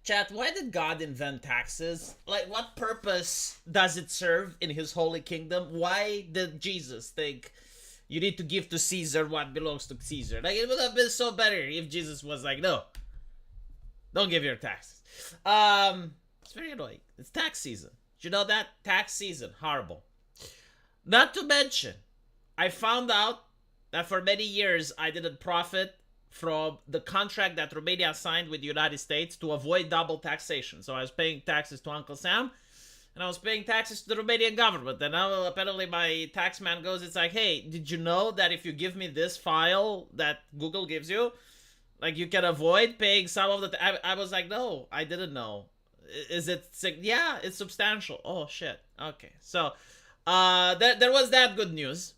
Chat, why did God invent taxes? Like, what purpose does it serve in his holy kingdom? Why did Jesus think you need to give to Caesar what belongs to Caesar? Like, it would have been so better if Jesus was like, no, don't give your taxes. It's very annoying. It's tax season. Did you know that? Tax season. Horrible. Not to mention, I found out that for many years I didn't profit from the contract that Romania signed with the United States to avoid double taxation. So I was paying taxes to Uncle Sam, and I was paying taxes to the Romanian government. And now apparently my tax man goes, it's like, hey, did you know that if you give me this file that Google gives you, like, you can avoid paying some of the... I was like, no, I didn't know. Is it... Yeah, it's substantial. Oh, shit. Okay. So, there was that good news.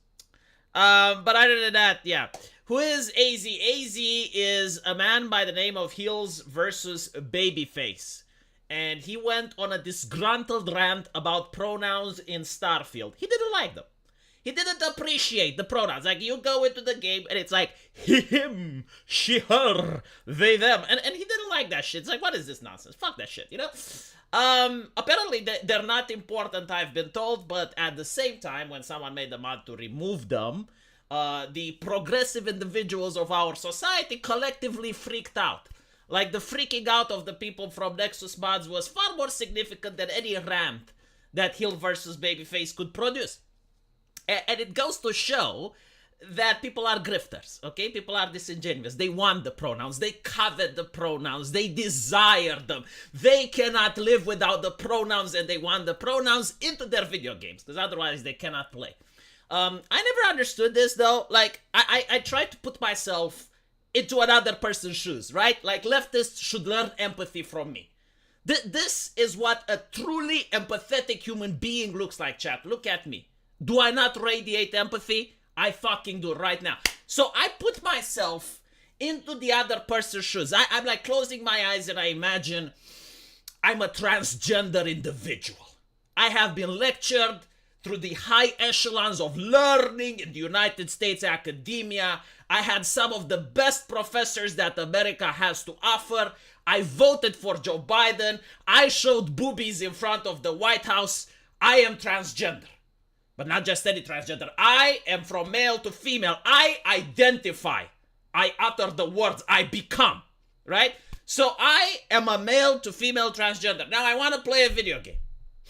But other than that, yeah. Who is AZ? AZ is a man by the name of Heels versus Babyface. And he went on a disgruntled rant about pronouns in Starfield. He didn't like them. He didn't appreciate the pronouns. Like, you go into the game and it's like, he, him, she, her, they, them. And he didn't like that shit. It's like, what is this nonsense? Fuck that shit, you know? Apparently they're not important, I've been told, but at the same time, when someone made the mod to remove them, the progressive individuals of our society collectively freaked out. Like, the freaking out of the people from Nexus Mods was far more significant than any rant that Hill versus Babyface could produce. And it goes to show that people are grifters, okay? People are disingenuous. They want the pronouns. They covet the pronouns. They desire them. They cannot live without the pronouns, and they want the pronouns into their video games, because otherwise they cannot play. I never understood this, though. Like, I tried to put myself into another person's shoes, right? Like, leftists should learn empathy from me. This is what a truly empathetic human being looks like, chat. Look at me. Do I not radiate empathy? I fucking do right now. So I put myself into the other person's shoes. I'm like closing my eyes and I imagine I'm a transgender individual. I have been lectured through the high echelons of learning in the United States academia. I had some of the best professors that America has to offer. I voted for Joe Biden. I showed boobies in front of the White House. I am transgender. But not just any transgender. I am from male to female. I identify. I utter the words. I become. Right? So I am a male to female transgender. Now I want to play a video game.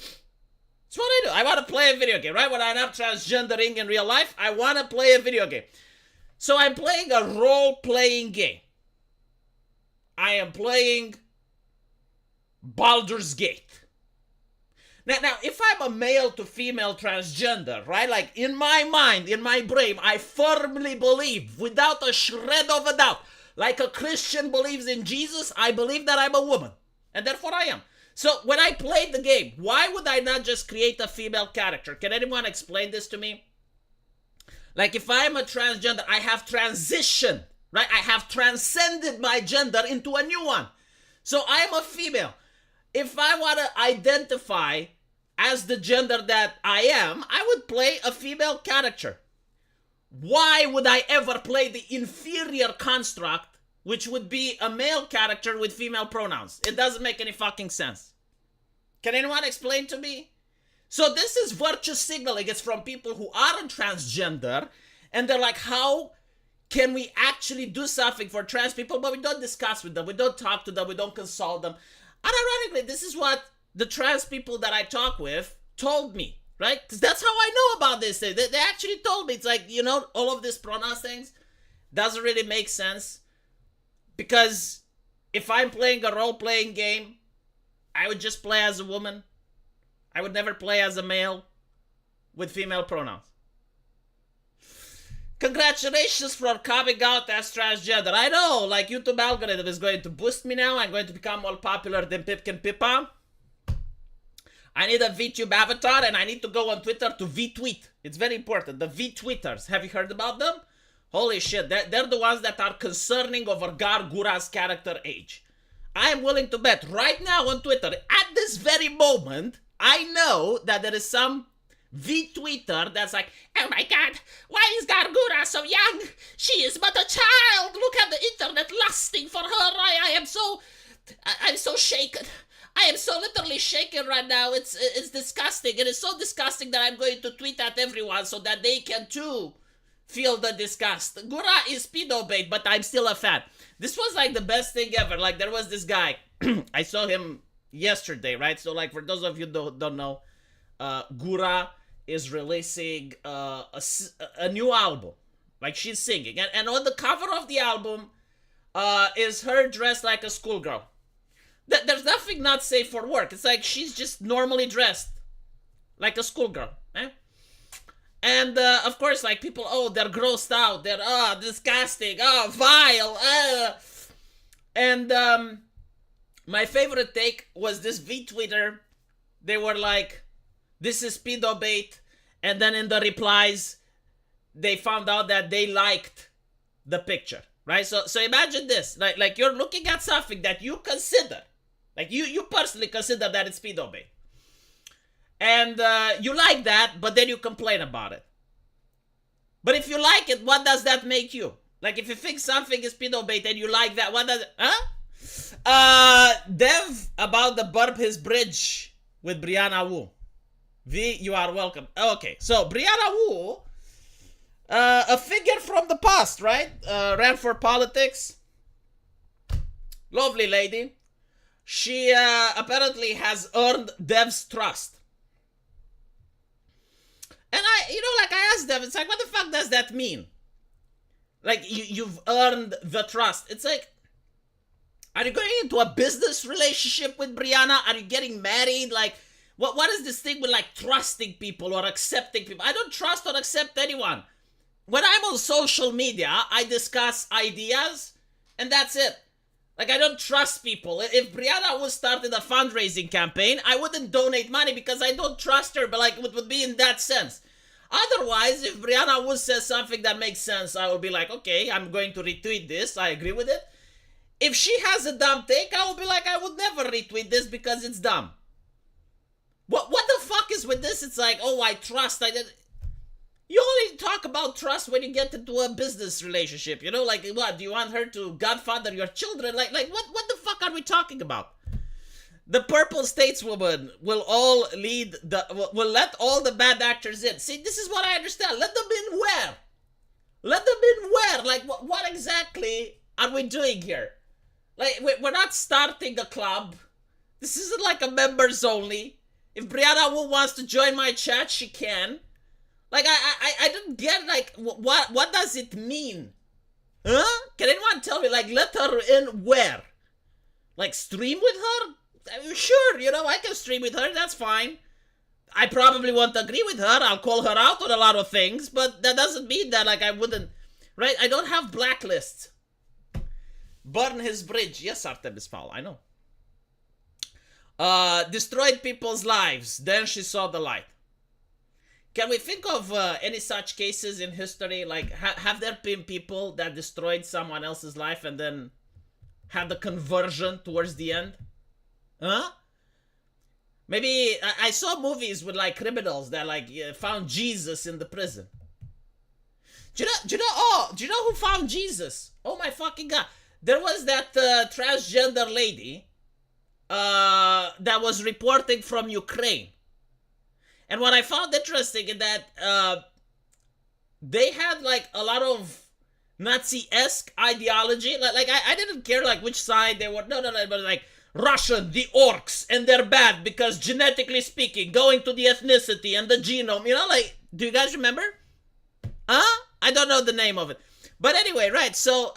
That's what I do. I want to play a video game, right? When I'm not transgendering in real life, I want to play a video game. So I'm playing a role-playing game. I am playing Baldur's Gate. Now, if I'm a male to female transgender, right? Like, in my mind, in my brain, I firmly believe, without a shred of a doubt, like a Christian believes in Jesus, I believe that I'm a woman. And therefore I am. So, when I played the game, why would I not just create a female character? Can anyone explain this to me? Like, if I'm a transgender, I have transitioned, right? I have transcended my gender into a new one. So, I am a female. If I want to identify as the gender that I am, I would play a female character. Why would I ever play the inferior construct, which would be a male character with female pronouns? It doesn't make any fucking sense. Can anyone explain to me? So this is virtue signaling. It's from people who aren't transgender, and they're like, how can we actually do something for trans people? But we don't discuss with them, we don't talk to them, we don't consult them. And ironically, this is what the trans people that I talk with told me, right? Because that's how I know about this thing. They actually told me, it's like, you know, all of these pronouns things doesn't really make sense. Because if I'm playing a role-playing game, I would just play as a woman. I would never play as a male with female pronouns. Congratulations for coming out as transgender. I know, like, YouTube algorithm is going to boost me now. I'm going to become more popular than Pipkin Pippa. I need a VTube avatar, and I need to go on Twitter to VTweet. It's very important. The VTweeters. Have you heard about them? Holy shit. They're the ones that are concerning over Gargura's character age. I am willing to bet right now on Twitter, at this very moment, I know that there is some VTweeter that's like, oh my god, why is Gargura so young? She is but a child. Look at the internet lusting for her. I am so I'm so shaken. I am so literally shaken right now. It's disgusting. It is so disgusting that I'm going to tweet at everyone so that they can too feel the disgust. Gura is pedo bait, but I'm still a fan. This was like the best thing ever. Like there was this guy. I saw him yesterday, right? So like for those of you who don't know, Gura is releasing a new album. Like she's singing, and on the cover of the album is her dressed like a schoolgirl. There's nothing not safe for work. It's like she's just normally dressed like a schoolgirl. Eh? And of course, like people, oh, they're grossed out. They're disgusting. Oh, vile. And my favorite take was this V-Twitter. They were like, "This is pedo bait," and then in the replies, they found out that they liked the picture. Right? So imagine this. Like you're looking at something that you consider. Like you personally consider that it's pedo bait. And you like that, but then you complain about it. But if you like it, what does that make you? Like if you think something is pedo bait and you like that, what does it? Huh? Dev about the burp his bridge with Brianna Wu. V, you are welcome. Okay, so Brianna Wu, a figure from the past, right? Ran for politics. Lovely lady. She apparently has earned Dev's trust. And I asked Dev, it's like, what the fuck does that mean? Like, you've earned the trust. It's like, are you going into a business relationship with Brianna? Are you getting married? Like, what is this thing with, like, trusting people or accepting people? I don't trust or accept anyone. When I'm on social media, I discuss ideas, and that's it. Like, I don't trust people. If Brianna Wu started a fundraising campaign, I wouldn't donate money because I don't trust her, but, like, it would be in that sense. Otherwise, if Brianna Wu says something that makes sense, I will be like, okay, I'm going to retweet this. I agree with it. If she has a dumb take, I will be like, I would never retweet this because it's dumb. What the fuck is with this? It's like, oh, I trust. You only talk about trust when you get into a business relationship, you know? Like, what? Do you want her to godfather your children? Like what the fuck are we talking about? The purple stateswoman will let all the bad actors in. See, this is what I understand. Let them in where? Let them in where? Like, what exactly are we doing here? Like, we're not starting a club. This isn't like a members only. If Brianna Wu wants to join my chat, she can. Like, I don't get, like, what does it mean? Huh? Can anyone tell me, like, let her in where? Like, stream with her? Sure, I can stream with her, that's fine. I probably won't agree with her, I'll call her out on a lot of things, but that doesn't mean that, like, I wouldn't, right? I don't have blacklists. Burn his bridge. Yes, Artemis Fowl, I know. Destroyed people's lives, then she saw the light. Can we think of any such cases in history? Like, have there been people that destroyed someone else's life and then had the conversion towards the end? Huh? Maybe I saw movies with, like, criminals that, like, found Jesus in the prison. Do you know who found Jesus? Oh my fucking god! There was that transgender lady that was reporting from Ukraine. And what I found interesting is that they had, like, a lot of Nazi-esque ideology. Like I didn't care, like, which side they were. No, but, like, Russian, the orcs, and they're bad because genetically speaking, going to the ethnicity and the genome, like, do you guys remember? Huh? I don't know the name of it. But anyway, right, so,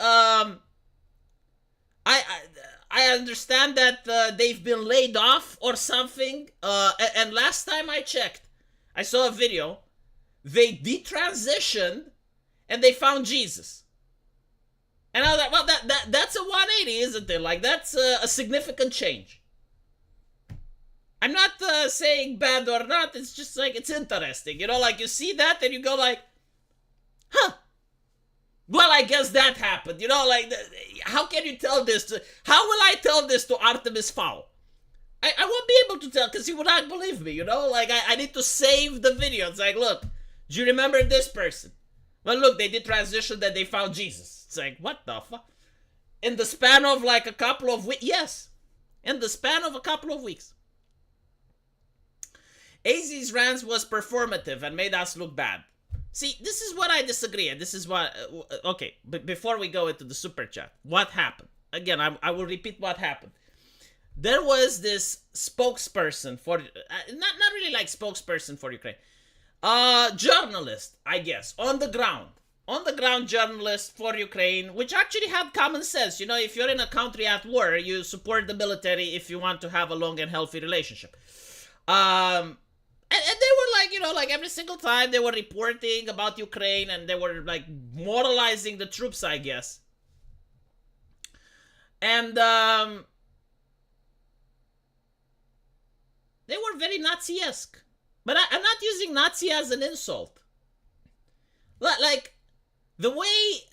I understand that they've been laid off or something. And last time I checked, I saw a video. They detransitioned and they found Jesus. And I was like, well, that's a 180, isn't it? Like, that's a significant change. I'm not saying bad or not. It's just like, it's interesting. Like, you see that and you go like, huh. Well, I guess that happened. Like, how can you tell this to... How will I tell this to Artemis Fowl? I won't be able to tell because he would not believe me, Like, I need to save the video. It's like, look, do you remember this person? Well, look, they did transition that they found Jesus. It's like, what the fuck? In the span of, like, a couple of weeks... Yes. in the span of a couple of weeks. AZ's rants was performative and made us look bad. See, this is what I disagree, and this is what... okay, but before we go into the super chat, what happened? Again, I will repeat what happened. There was this spokesperson for... not really like spokesperson for Ukraine. Journalist, I guess, on the ground. On the ground journalist for Ukraine, which actually had common sense. You know, if you're in a country at war, you support the military if you want to have a long and healthy relationship. And they were like, you know, like every single time they were reporting about Ukraine and they were like moralizing the troops, I guess. And they were very Nazi-esque. But I'm not using Nazi as an insult. Like, the way...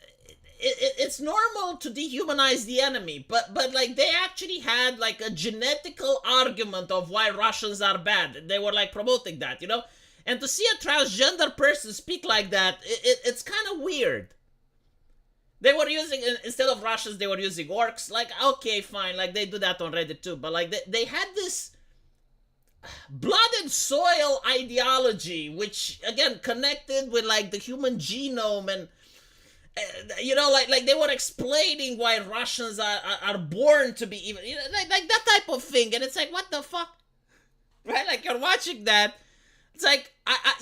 It's normal to dehumanize the enemy, but like they actually had like a genetical argument of why Russians are bad. They were like promoting that, you know? And to see a transgender person speak like that, it's kind of weird. They were using, instead of Russians, they were using orcs. Like, okay, fine, like they do that on Reddit too, but like they had this blood and soil ideology, which again connected with like the human genome, and you know, like they were explaining why Russians are born to be even, you know, like that type of thing. And it's like, what the fuck, right? Like you're watching that, it's like,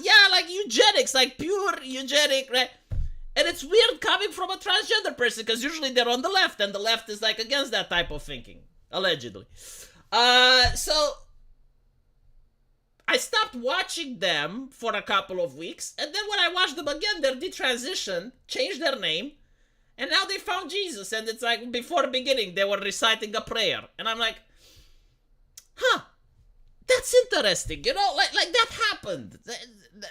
yeah, like eugenics, like pure eugenic, right? And it's weird coming from a transgender person, because usually they're on the left, and the left is like against that type of thinking, allegedly. So I stopped watching them for a couple of weeks, and then when I watched them again, they detransitioned, changed their name, and now they found Jesus. And it's like, before the beginning, they were reciting a prayer, and I'm like, huh, that's interesting, you know, like that happened.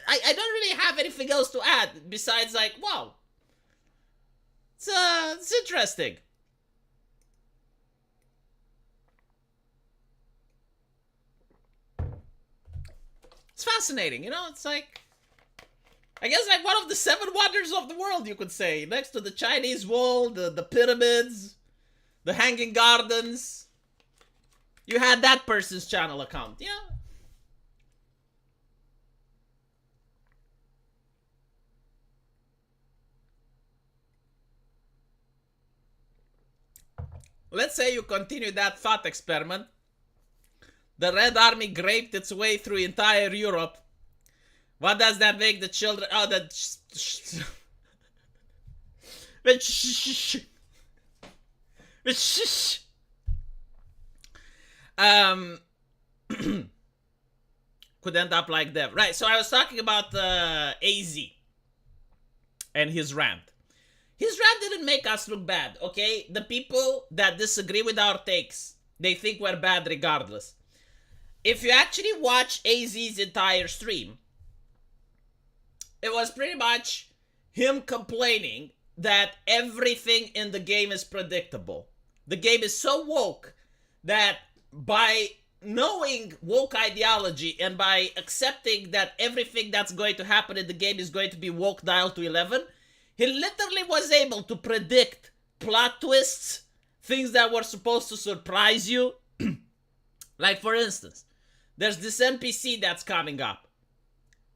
I don't really have anything else to add besides like, wow, it's interesting. It's fascinating, you know, it's like, I guess like one of the 7 wonders of the world, you could say, next to the Chinese wall, the pyramids, the hanging gardens. You had that person's channel account, yeah. Let's say you continue that thought experiment. The Red Army graped its way through entire Europe. What does that make the children... Oh, that... could end up like that. Right, so I was talking about AZ and his rant. His rant didn't make us look bad, okay? The people that disagree with our takes, they think we're bad regardless. If you actually watch AZ's entire stream, it was pretty much him complaining that everything in the game is predictable. The game is so woke that by knowing woke ideology and by accepting that everything that's going to happen in the game is going to be woke dialed to 11, he literally was able to predict plot twists, things that were supposed to surprise you. Like, for instance, there's this NPC that's coming up,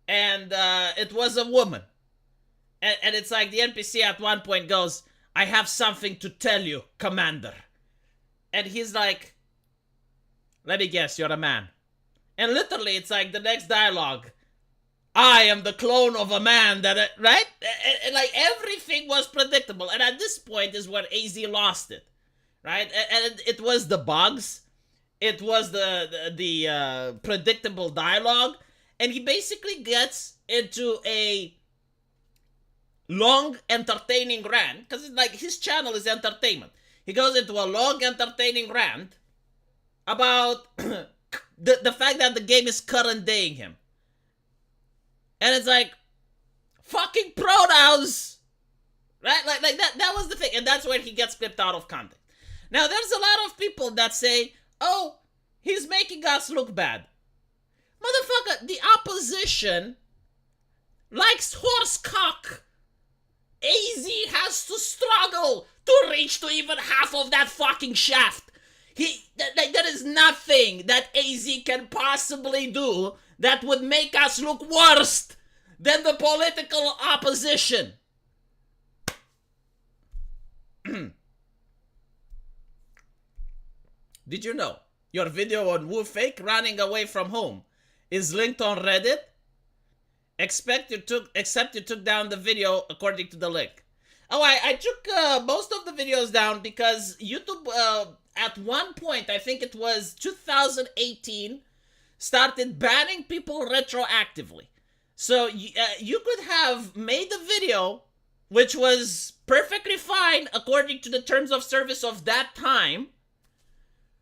and it was a woman. And it's like the NPC at one point goes, "I have something to tell you, Commander." And he's like, "Let me guess, you're a man." And literally, it's like the next dialogue, "I am the clone of a man that..." Right? And like everything was predictable. And at this point is where AZ lost it. Right? And it was the bugs. It was the predictable dialogue. And he basically gets into a long, entertaining rant. Because like his channel is entertainment. He goes into a long, entertaining rant about the fact that the game is current daying him. And it's like, fucking pronouns! Right? Like that was the thing. And that's where he gets clipped out of context. Now, there's a lot of people that say, "Oh, he's making us look bad." Motherfucker, the opposition likes horse cock. AZ has to struggle to reach to even half of that fucking shaft. Like, there is nothing that AZ can possibly do that would make us look worse than the political opposition. Did you know your video on Wu fake running away from home is linked on Reddit? Except you took down the video according to the link. Oh, I took most of the videos down because YouTube, at one point, I think it was 2018, started banning people retroactively. So you could have made the video, which was perfectly fine according to the terms of service of that time.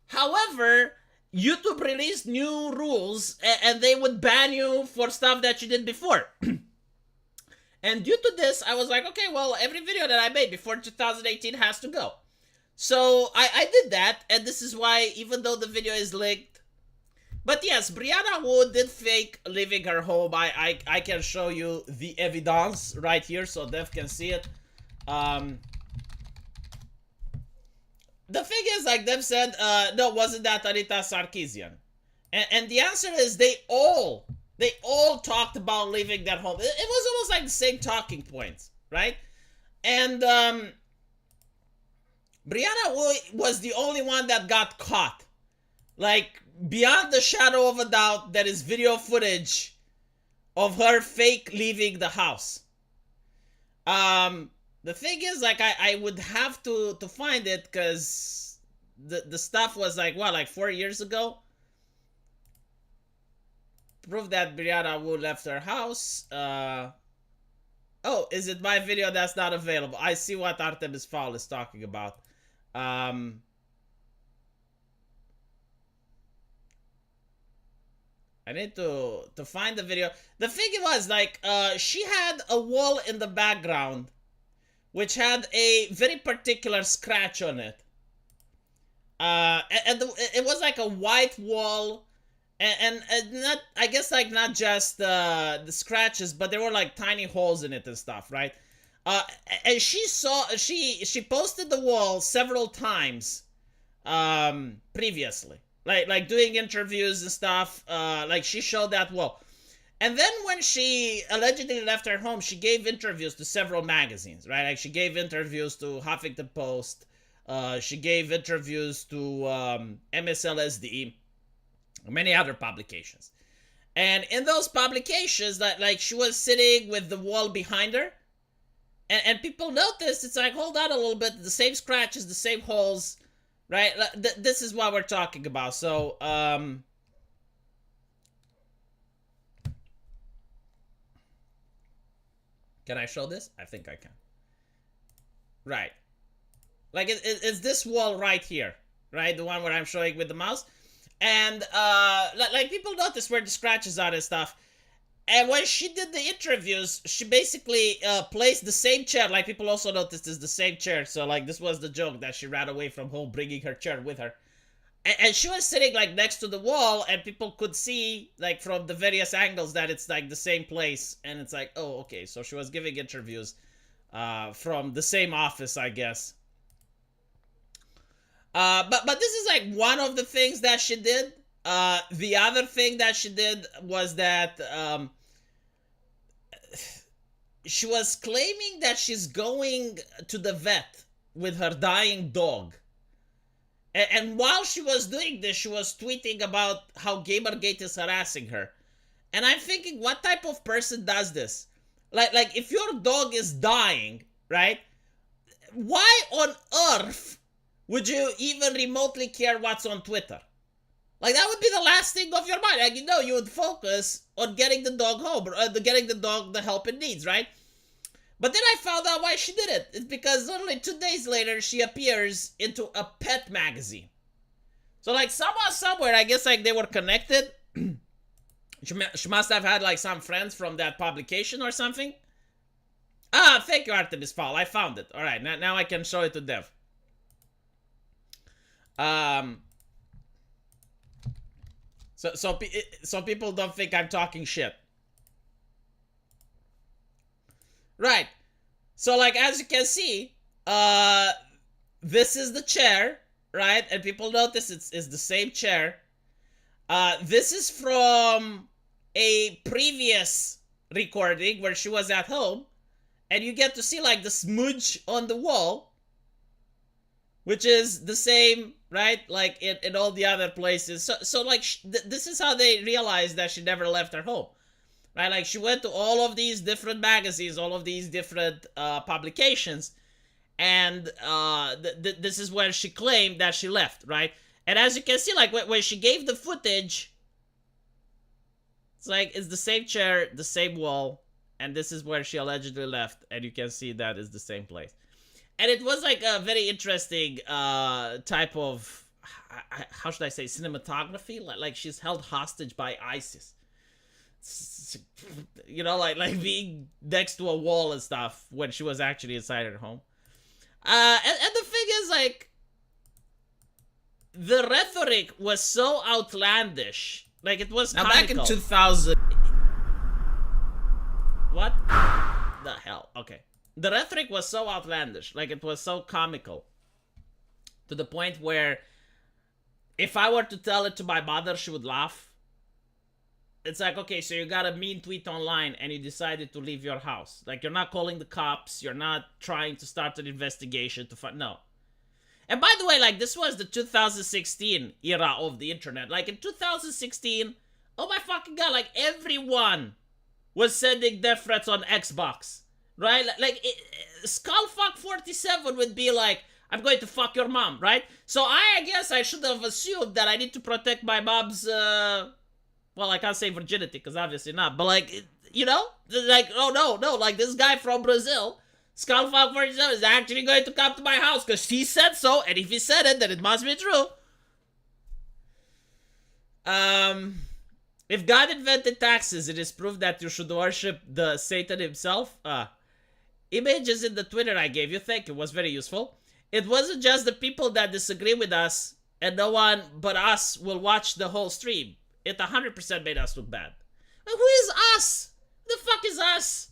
However, YouTube released new rules and they would ban you for stuff that you did before. And due to this, I was like, okay, well, every video that I made before 2018 has to go. So I did that, and this is why, even though the video is linked. But yes, Brianna Wu did fake leaving her home. I can show you the evidence right here so Dev can see it. The thing is, like Dev said, no, wasn't that Anita Sarkeesian? And the answer is they all talked about leaving that home. It was almost like the same talking points, right? And Brianna Wu was the only one that got caught. Like, beyond the shadow of a doubt, there is video footage of her fake leaving the house. The thing is, like, I would have to find it because the stuff was like, what, like 4 years ago? Proof that Brianna Wu left her house. Oh, is it my video that's not available? I see what Artemis Fowl is talking about. I need to find the video. The thing was, like, she had a wall in the background which had a very particular scratch on it. It was like a white wall, and not, I guess, like, not just the scratches, but there were like tiny holes in it and stuff, right? And she posted the wall several times previously, like doing interviews and stuff. Like, she showed that wall. And then when she allegedly left her home, she gave interviews to several magazines, right? Like, she gave interviews to Huffington Post. She gave interviews to MSLSD, many other publications. And in those publications, that, like, she was sitting with the wall behind her. And people noticed, it's like, hold on a little bit, the same scratches, the same holes, right? This is what we're talking about. So, can I show this? I think I can. Right. Like, it's this wall right here, right? The one where I'm showing with the mouse. And, like, people notice where the scratches are and stuff. And when she did the interviews, she basically placed the same chair. Like, people also noticed it's the same chair. So, like, this was the joke, that she ran away from home bringing her chair with her. And she was sitting, like, next to the wall, and people could see, like, from the various angles that it's, like, the same place. And it's like, oh, okay. So she was giving interviews from the same office, I guess. But this is, like, one of the things that she did. The other thing that she did was that she was claiming that she's going to the vet with her dying dog. And while she was doing this, she was tweeting about how Gamergate is harassing her. And I'm thinking, what type of person does this? Like, if your dog is dying, right? Why on earth would you even remotely care what's on Twitter? Like, that would be the last thing off your mind. Like, you know, you would focus on getting the dog home, or getting the dog the help it needs, right? But then I found out why she did it. It's because literally 2 days later, she appears into a pet magazine. So, like, somehow, somewhere, I guess, like, they were connected. She must have had, like, some friends from that publication or something. Ah, thank you, Artemis Fowl. I found it. All right, now I can show it to Dev. So people don't think I'm talking shit. Right. So, like, as you can see, this is the chair right? And people notice it's the same chair. This is from a previous recording where she was at home, and you get to see like the smudge on the wall, which is the same, right? Like in all the other places. So like this is how they realized that she never left her home, right? Like she went to all of these different magazines, all of these different publications, and this is where she claimed that she left, right? And as you can see, like when she gave the footage, it's like it's the same chair, the same wall, and this is where she allegedly left, and you can see that is the same place. And it was like a very interesting type of, how should I say, cinematography. Like she's held hostage by ISIS. You know, like being next to a wall and stuff when she was actually inside her home. And the thing is, like, the rhetoric was so outlandish. Like, it was comical. Now, back in 2000... What the hell? Okay. The rhetoric was so outlandish. Like, it was so comical. To the point where, if I were to tell it to my mother, she would laugh. It's like, okay, so you got a mean tweet online and you decided to leave your house. Like, you're not calling the cops. You're not trying to start an investigation to find... No. And by the way, like, this was the 2016 era of the internet. Like, in 2016, oh my fucking god, like, everyone was sending death threats on Xbox. Right? Like, Skullfuck47 would be like, I'm going to fuck your mom, right? So I guess I should have assumed that I need to protect my mom's, well, I can't say virginity, because obviously not, but like, you know? Like, oh no, like this guy from Brazil, Skullfuck47, is actually going to come to my house, because he said so, and if he said it, then it must be true. If God invented taxes, it is proof that you should worship the Satan himself. Images in the Twitter I gave you, thank you, was very useful. It wasn't just the people that disagree with us, and no one but us will watch the whole stream. It 100% made us look bad. Who is us? Who the fuck is us?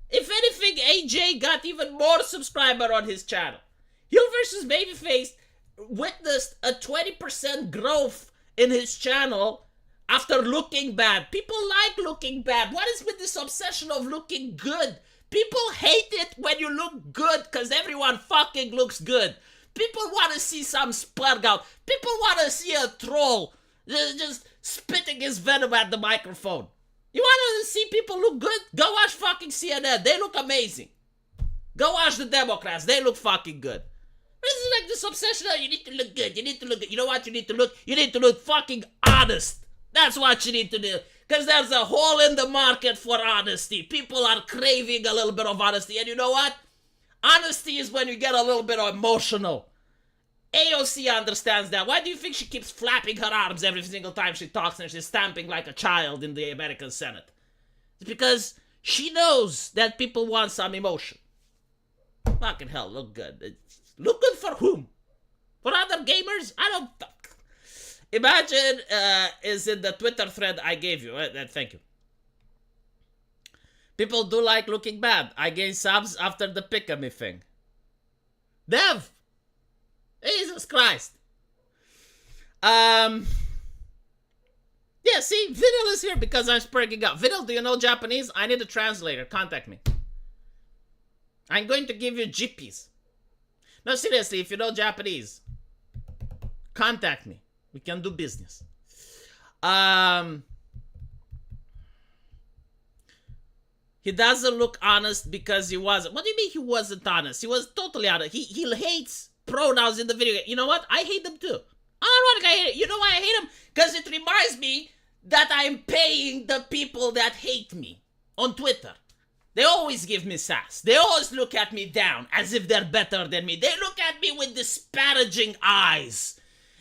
If anything, AJ got even more subscriber on his channel. Heel vs. Babyface witnessed a 20% growth in his channel after looking bad. People like looking bad. What is with this obsession of looking good? People hate it when you look good because everyone fucking looks good. People want to see some splurg out. People want to see a troll just spitting his venom at the microphone. You want to see people look good? Go watch fucking CNN. They look amazing. Go watch the Democrats. They look fucking good. This is like this obsession of you need to look good. You need to look good. You know what you need to look? You need to look fucking honest. That's what you need to do. Because there's a hole in the market for honesty. People are craving a little bit of honesty. And you know what? Honesty is when you get a little bit emotional. AOC understands that. Why do you think she keeps flapping her arms every single time she talks and she's stamping like a child in the American Senate? It's because she knows that people want some emotion. Fucking hell, look good. Look good for whom? For other gamers? I don't... Imagine is in the Twitter thread I gave you. Thank you. People do like looking bad. I gained subs after the pick-a-me thing. Dev! Jesus Christ. Yeah, see, Vidal is here because I'm sparking up. Vidal, do you know Japanese? I need a translator. Contact me. I'm going to give you GPs. No, seriously, if you know Japanese, contact me. We can do business. He doesn't look honest because he wasn't. What do you mean he wasn't honest? He was totally honest. He hates pronouns in the video game. You know what? I hate them too. Ironically, I hate it. You know why I hate them? Because it reminds me that I'm paying the people that hate me on Twitter. They always give me sass. They always look at me down as if they're better than me. They look at me with disparaging eyes.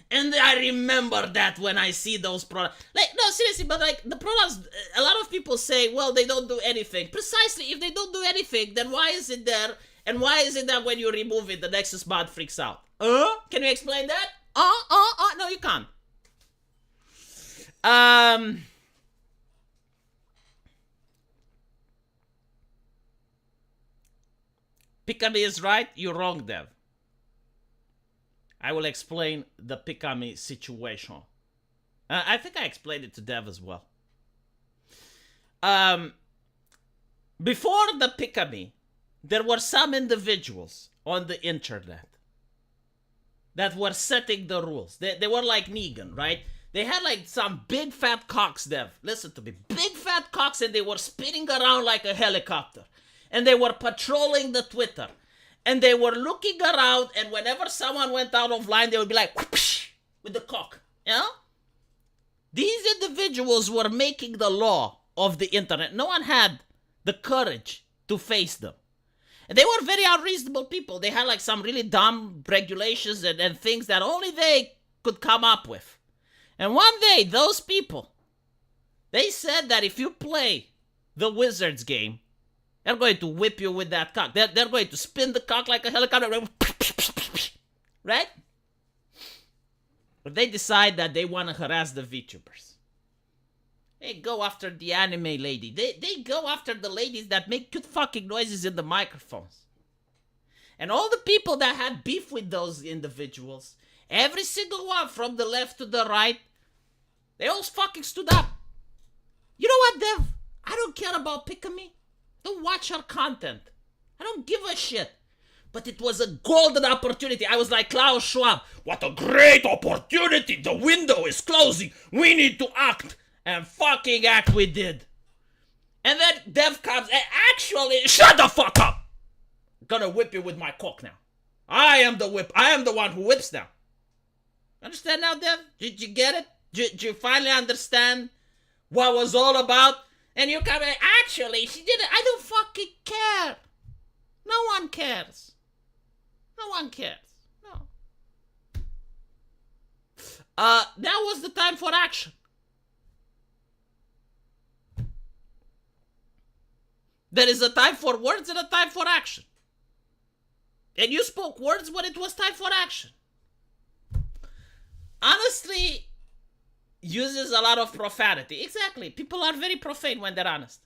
And I remember that when I see those pronouns. Like, no, seriously, but like, the pronouns, a lot of people say, well, they don't do anything. Precisely, if they don't do anything, then why is it there? And why is it that when you remove it, the Nexus mod freaks out? Can you explain that? No, you can't. Pick-a-me is right, you're wrong, Dev. I will explain the Pikami situation. I think I explained it to Dev as well. Before the Pikami, there were some individuals on the internet that were setting the rules. They were like Negan, right? They had like some big fat cocks, Dev. Listen to me. Big fat cocks, and they were spinning around like a helicopter. And they were patrolling the Twitter. And they were looking around, and whenever someone went out of line, they would be like, whoosh, with the cock. You know? These individuals were making the law of the internet. No one had the courage to face them. And they were very unreasonable people. They had like some really dumb regulations and things that only they could come up with. And one day, those people, they said that if you play the Wizards game, they're going to whip you with that cock. They're going to spin the cock like a helicopter. Right? But they decide that they want to harass the VTubers. They go after the anime lady. They go after the ladies that make cute fucking noises in the microphones. And all the people that had beef with those individuals, every single one from the left to the right, they all fucking stood up. You know what, Dev? I don't care about Pikami. Don't watch her content. I don't give a shit. But it was a golden opportunity. I was like Klaus Schwab. What a great opportunity. The window is closing. We need to act. And fucking act we did. And then Dev comes and actually, shut the fuck up. I'm gonna whip you with my cock now. I am the whip. I am the one who whips now. Understand now, Dev? Did you get it? Did you finally understand what was all about? And you come and actually, she did it. I don't fucking care. No one cares. No one cares. No. Now was the time for action. There is a time for words and a time for action. And you spoke words when it was time for action. Honestly, uses a lot of profanity. Exactly. People are very profane when they're honest.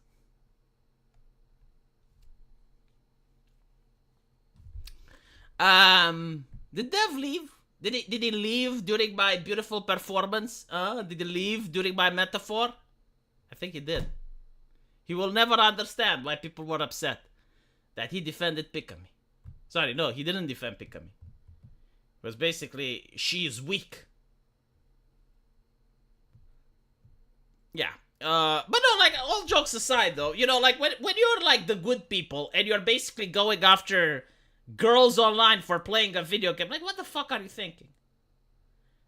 Did Dev leave? Did he leave during my beautiful performance? Did he leave during my metaphor? I think he did. He will never understand why people were upset that he defended Pikami. Sorry, no, he didn't defend Pikami. It was basically, she is weak. Yeah. But no, like, all jokes aside, though, you know, like, when you're, like, the good people and you're basically going after girls online for playing a video game, like, what the fuck are you thinking?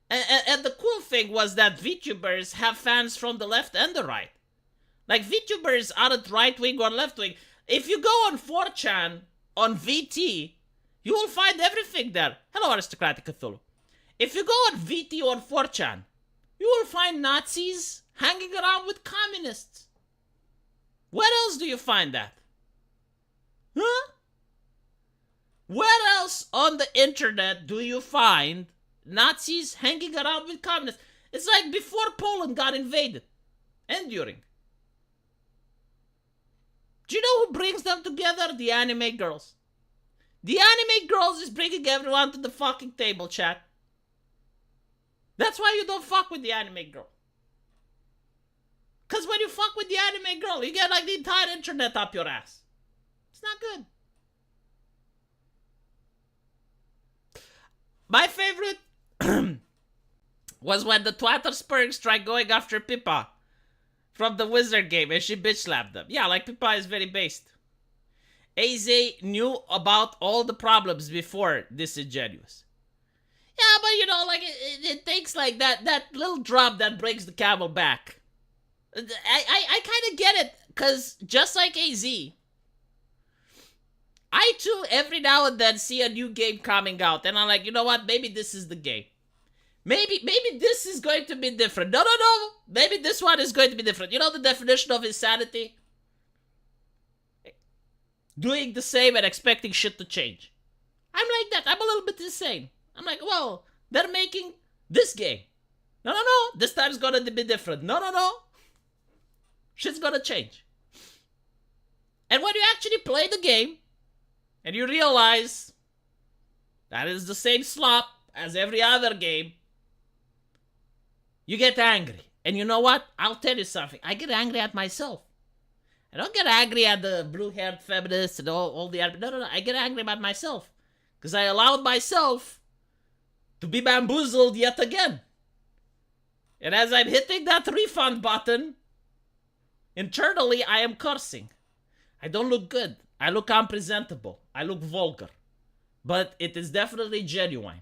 And the cool thing was that VTubers have fans from the left and the right. Like, VTubers aren't right-wing or left-wing. If you go on 4chan, on VT, you will find everything there. Hello, Aristocratic Cthulhu. If you go on VT on 4chan, you will find Nazis hanging around with communists. Where else do you find that? Huh? Where else on the internet do you find Nazis hanging around with communists? It's like before Poland got invaded. And during. Do you know who brings them together? The anime girls. The anime girls is bringing everyone to the fucking table, chat. That's why you don't fuck with the anime girl. Because when you fuck with the anime girl, you get like the entire internet up your ass. It's not good. My favorite was when the Twatter Spurgs tried going after Pippa from the Wizard game and she bitch slapped them. Yeah, like Pippa is very based. AZ knew about all the problems before Disingenuous. Yeah, but you know, like, it takes like that little drop that breaks the camel back. I kind of get it, because just like AZ, I too every now and then see a new game coming out and I'm like, you know what, maybe this is the game. Maybe this is going to be different. No. Maybe this one is going to be different. You know the definition of insanity? Doing the same and expecting shit to change. I'm like that. I'm a little bit insane. I'm like, well, they're making this game. No. This time's gonna be different. No. Shit's gonna change. And when you actually play the game, and you realize that is the same slop as every other game, you get angry. And you know what? I'll tell you something. I get angry at myself. I don't get angry at the blue-haired feminists and all the other. No. I get angry at myself. Because I allowed myself to be bamboozled yet again. And as I'm hitting that refund button, internally I am cursing. I don't look good. I look unpresentable. I look vulgar. But it is definitely genuine.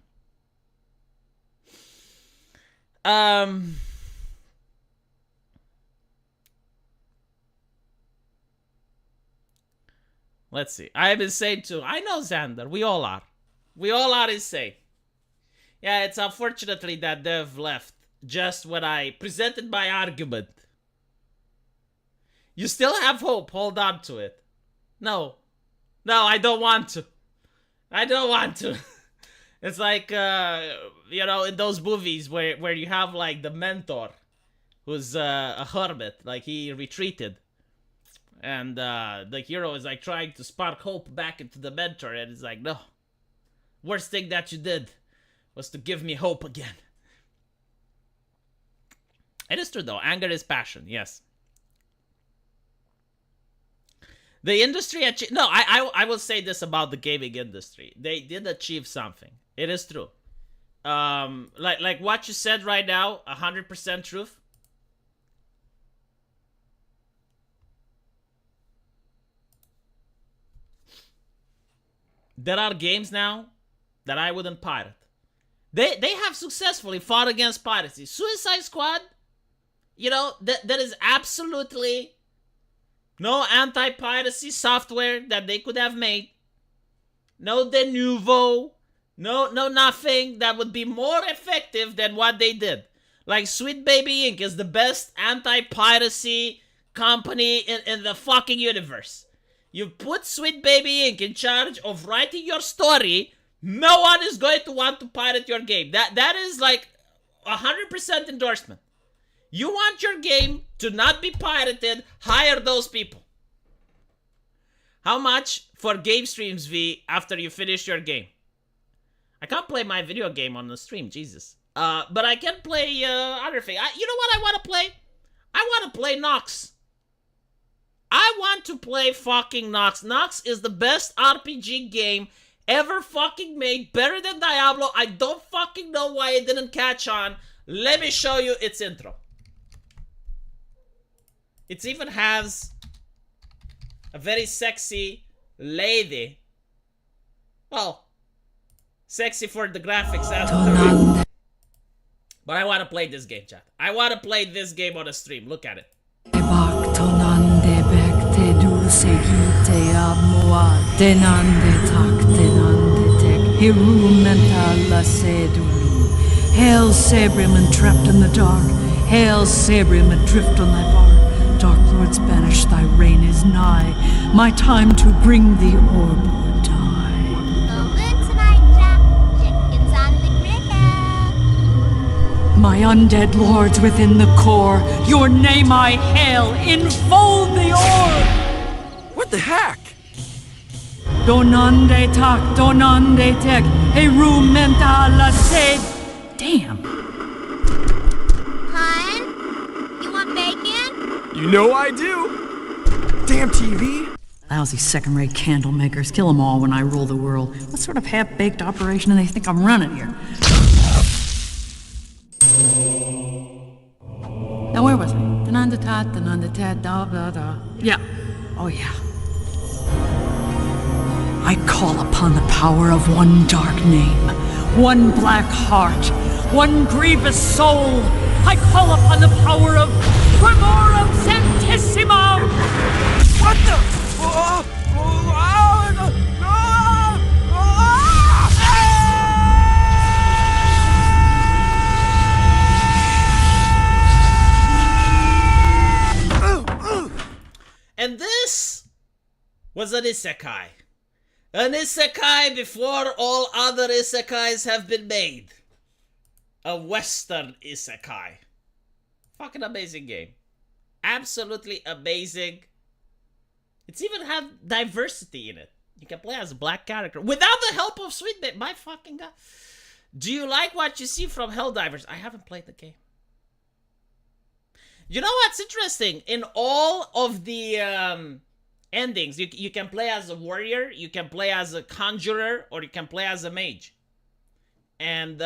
Let's see. I am insane too. I know, Xander. We all are. We all are insane. Yeah, it's unfortunately that Dev left just when I presented my argument. You still have hope. Hold on to it. No. No, I don't want to. I don't want to. It's like, you know, in those movies where you have, like, the mentor who's a hermit. Like, he retreated. And the hero is, like, trying to spark hope back into the mentor. And it's like, no. Worst thing that you did was to give me hope again. It is true, though. Anger is passion. Yes. The industry achieved... No, I will say this about the gaming industry. They did achieve something. It is true. Like what you said right now, 100% truth. There are games now that I wouldn't pirate. They have successfully fought against piracy. Suicide Squad, you know, there is absolutely no anti-piracy software that they could have made. No de novo. No nothing that would be more effective than what they did. Like Sweet Baby Inc. is the best anti-piracy company in the fucking universe. You put Sweet Baby Inc. in charge of writing your story, no one is going to want to pirate your game. That is like 100% endorsement. You want your game to not be pirated, hire those people. How much for game streams, V, after you finish your game? I can't play my video game on the stream, Jesus. But I can play other things. You know what I want to play? I want to play Nox. I want to play fucking Nox. Nox is the best RPG game ever fucking made. Better than Diablo. I don't fucking know why it didn't catch on. Let me show you its intro. It even has a very sexy lady. Well, sexy for the graphics. But I want to play this game, chat. I want to play this game on a stream. Look at it. Hail Sabrium trapped in the dark. Hail Sabrium adrift on thy bark. Dark lords banished, thy reign is nigh. My time to bring the orb would die. Look tonight, Jack. Chickens on the cricket. My undead lords within the core, your name I hail, enfold the orb! What the heck? Donande tak, donande tek, herumenta la sed. Damn. Hun, you want bacon? You know I do. Damn TV. Lousy second-rate candle makers. Kill them all when I rule the world. What sort of half-baked operation do they think I'm running here? Now where was I? Da-nan-da-tat, da-da-da. Yeah. Oh yeah. I call upon the power of one dark name, one black heart, one grievous soul. I call upon the power of Primorum Sanctissimum! What the? And this was an isekai. An isekai before all other isekais have been made. A Western isekai. Fucking amazing game. Absolutely amazing. It's even had diversity in it. You can play as a black character without the help of Sweet Baby. My fucking god. Do you like what you see from Helldivers? I haven't played the game. You know what's interesting? In all of the endings, you can play as a warrior, you can play as a conjurer, or you can play as a mage. And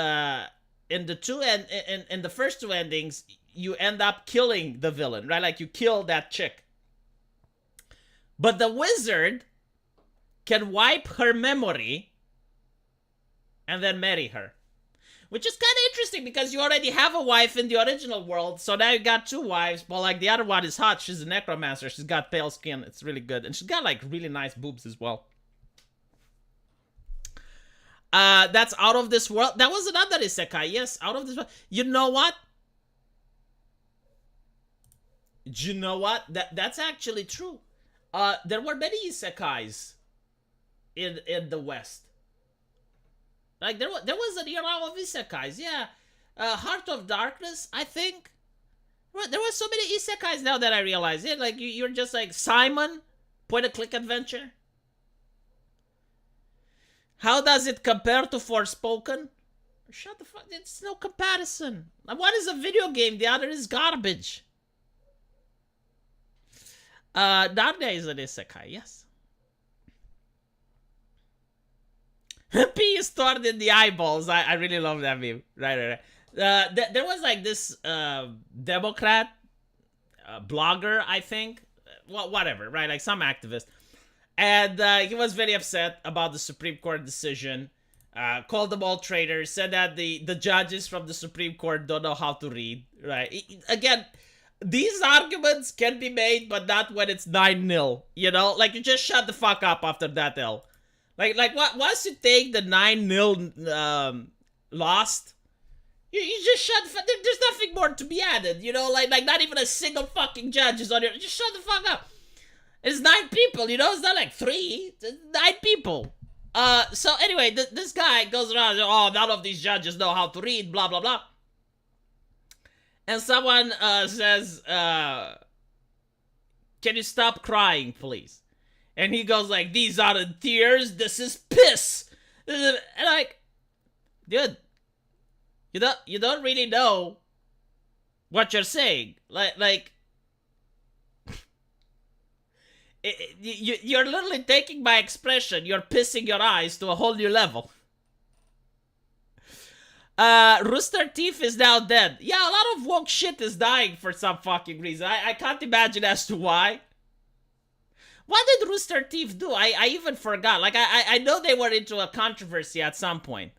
in the first two endings, you end up killing the villain, right? Like you kill that chick. But the wizard can wipe her memory and then marry her. Which is kind of interesting because you already have a wife in the original world, so now you got two wives, but like the other one is hot. She's a necromancer. She's got pale skin. It's really good. And she's got like really nice boobs as well. That's Out of This World. That was another isekai. Yes, Out of This World. You know what? You know what? That's actually true. There were many isekais in the West. Like there was an era of isekais, yeah. Heart of Darkness, I think. There were so many isekais now that I realize it. Like you're just like Simon, point-and-click adventure. How does it compare to Forspoken? Shut the fuck. It's no comparison. One is a video game, the other is garbage. Narnia is an isekai, yes. P is stored in the eyeballs. I really love that meme. Right. There was like this Democrat blogger, I think. Well, whatever, right? Like some activist. And he was very upset about the Supreme Court decision. Called them all traitors. Said that the judges from the Supreme Court don't know how to read. Right. Again, these arguments can be made, but not when it's 9-0. You know? Like, you just shut the fuck up after that L. Like what? Once you take the 9-0 lost, you just shut. There's nothing more to be added, you know. Like not even a single fucking judge is on your. Just shut the fuck up. It's 9 people, you know. It's not like 3. It's 9 people. So anyway, this guy goes around. Oh, none of these judges know how to read. Blah blah blah. And someone says, "Can you stop crying, please?" And he goes like, "These aren't tears, this is piss." And like, dude, you don't really know what you're saying. Like, you're literally taking my expression. You're pissing your eyes to a whole new level. Rooster Teeth is now dead. Yeah, a lot of woke shit is dying for some fucking reason. I can't imagine as to why. What did Rooster Teeth do? I even forgot. Like, I know they were into a controversy at some point.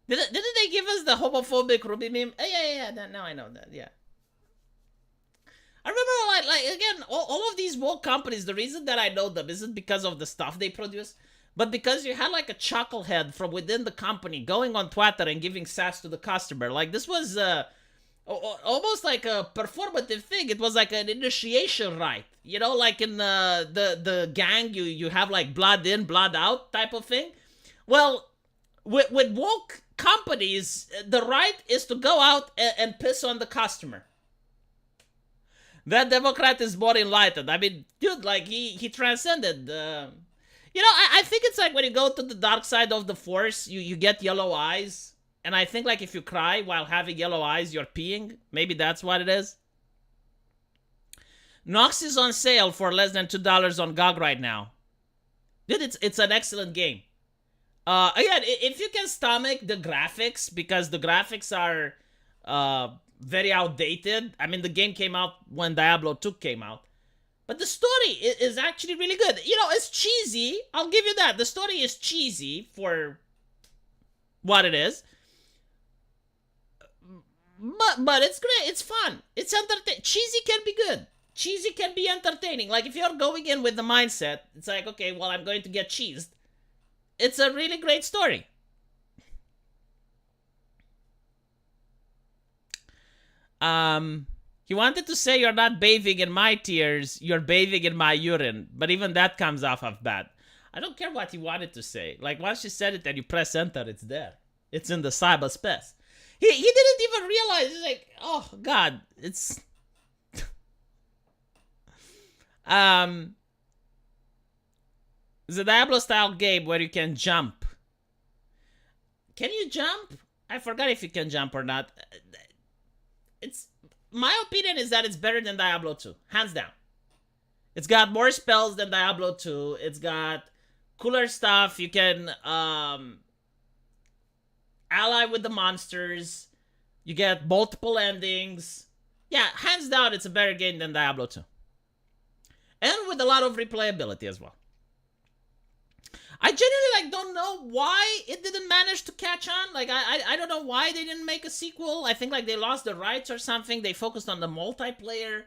Didn't they give us the homophobic Ruby meme? Yeah. Now I know that, yeah. I remember, like again, all of these woke companies, the reason that I know them isn't because of the stuff they produce, but because you had, like, a chucklehead from within the company going on Twitter and giving sass to the customer. Like, this was, almost like a performative thing. It was like an initiation rite, you know, like in the gang, you have like blood in, blood out type of thing. Well, with woke companies, the rite is to go out and piss on the customer. That Democrat is more enlightened. I mean, dude, like he transcended. You know, I think it's like when you go to the dark side of the force, you get yellow eyes. And I think, like, if you cry while having yellow eyes, you're peeing. Maybe that's what it is. Nox is on sale for less than $2 on GOG right now. Dude, it's an excellent game. Again, if you can stomach the graphics, because the graphics are very outdated. I mean, the game came out when Diablo 2 came out. But the story is actually really good. You know, it's cheesy. I'll give you that. The story is cheesy for what it is. But it's great. It's fun. It's entertaining. Cheesy can be good. Cheesy can be entertaining. Like, if you're going in with the mindset, it's like, okay, well, I'm going to get cheesed. It's a really great story. He wanted to say you're not bathing in my tears, you're bathing in my urine. But even that comes off of bad. I don't care what he wanted to say. Like, once you said it and you press enter, it's there. It's in the cyberspace. He didn't even realize. He's like, oh, God, it's... It's a Diablo-style game where you can jump. Can you jump? I forgot if you can jump or not. It's my opinion is that it's better than Diablo 2, hands down. It's got more spells than Diablo 2. It's got cooler stuff. You can ally with the monsters. You get multiple endings. Yeah, hands down, it's a better game than Diablo 2. And with a lot of replayability as well. I genuinely don't know why it didn't manage to catch on. I don't know why they didn't make a sequel. I think they lost the rights or something. They focused on the multiplayer.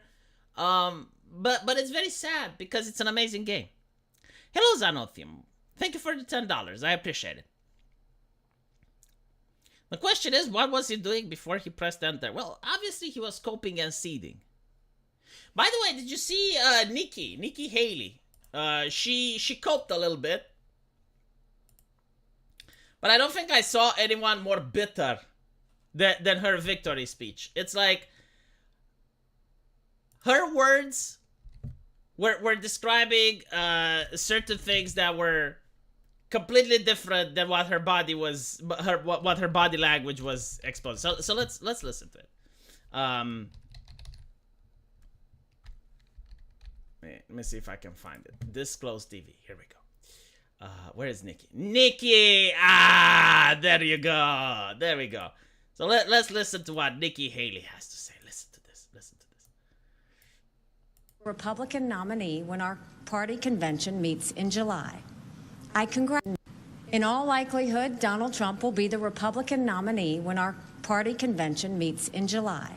But it's very sad because it's an amazing game. Hello, Zanothium. Thank you for the $10. I appreciate it. The question is, what was he doing before he pressed enter? Well, obviously he was coping and seeding. By the way, did you see Nikki Haley? She coped a little bit. But I don't think I saw anyone more bitter than her victory speech. It's like her words were describing certain things that were completely different than what her body was, what her body language was exposed. So let's listen to it. Let me see if I can find it. Disclose TV. Here we go. Where is Nikki? Nikki! Ah, there you go. There we go. So let's listen to what Nikki Haley has to say. Listen to this. Listen to this. Republican nominee when our party convention meets in July. I congratulate. In all likelihood, Donald Trump will be the Republican nominee when our party convention meets in July.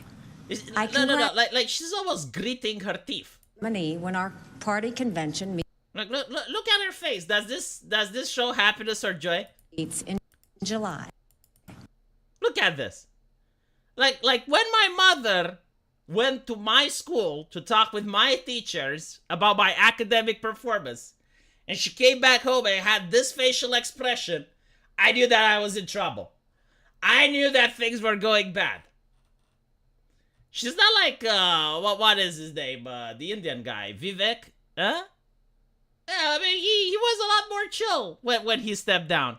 No. Like she's almost gritting her teeth. Nominee when our party convention meets. Look at her face. Does this show happiness or joy? Meets in July. Look at this. Like when my mother went to my school to talk with my teachers about my academic performance, and she came back home and had this facial expression, I knew that I was in trouble. I knew that things were going bad. She's not like what is his name? The Indian guy, Vivek, huh? Yeah, I mean, he was a lot more chill when he stepped down.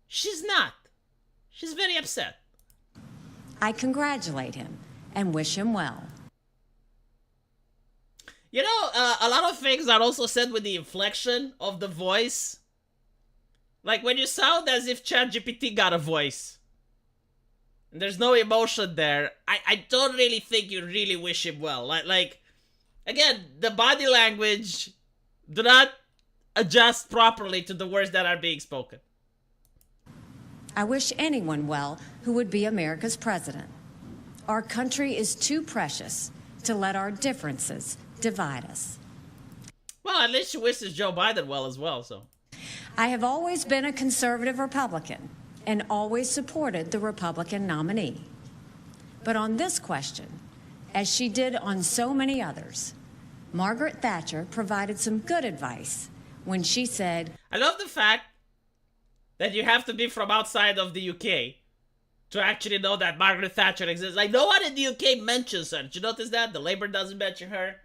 She's not. She's very upset. I congratulate him and wish him well. You know, a lot of things are also said with the inflection of the voice. Like when you sound as if ChatGPT got a voice. And there's no emotion there. I don't really think you really wish him well. Like again, the body language do not adjust properly to the words that are being spoken. I wish anyone well who would be America's president. Our country is too precious to let our differences divide us. Well, at least she wishes Joe Biden well as well, so. I have always been a conservative Republican and always supported the Republican nominee. But on this question, as she did on so many others, Margaret Thatcher provided some good advice when she said, I love the fact that you have to be from outside of the UK to actually know that Margaret Thatcher exists. Like, no one in the UK mentions her. Did you notice that? The Labour doesn't mention her.